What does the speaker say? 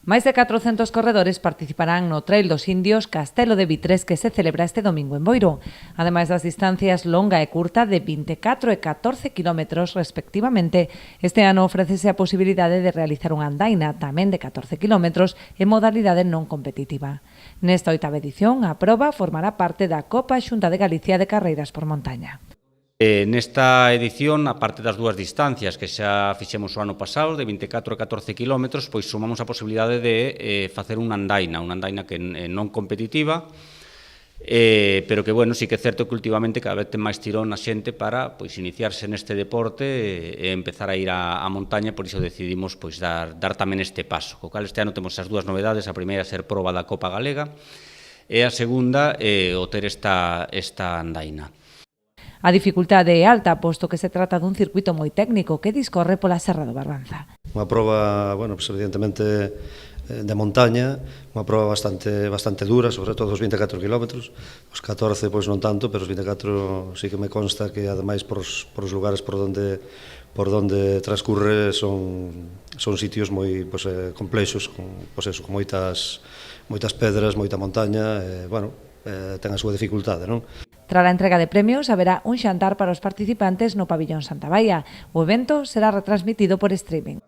Máis de 400 corredores participarán no Trail dos Indios Castelo de Vitres que se celebra este domingo en Boiro. Ademais das distancias longa e curta de 24 e 14 kilómetros respectivamente, este ano ofrécese a posibilidade de realizar unha andaina tamén de 14 kilómetros en modalidade non competitiva. Nesta oitava edición, a proba formará parte da Copa Xunta de Galicia de Carreiras por Montaña. Nesta edición, a parte das dúas distancias que xa fixemos o ano pasado, de 24 e 14 kilómetros, pois sumamos a posibilidade de facer unha andaina que é non competitiva, pero que, bueno, sí que é certo que últimamente cada vez ten máis tirón a xente para pois iniciarse neste deporte e empezar a ir á montaña, por iso decidimos pois dar tamén este paso. Co cal este ano temos as dúas novedades, a primeira ser proba da Copa Galega e a segunda o ter esta andaina. A dificultade é alta, posto que se trata dun circuito moi técnico que discorre pola Serra do Barbanza. Unha proba, bueno, pues evidentemente de montaña, unha proba bastante dura, sobre todo os 24 km, os 14 pois non tanto, pero os 24 sí que me consta que ademais por os lugares por onde transcurre son sitios moi complexos, con moitas pedras, moita montaña, ten a súa dificultade, non? Tras a entrega de premios, haberá un xantar para os participantes no pabillón Santa Baia. O evento será retransmitido por streaming.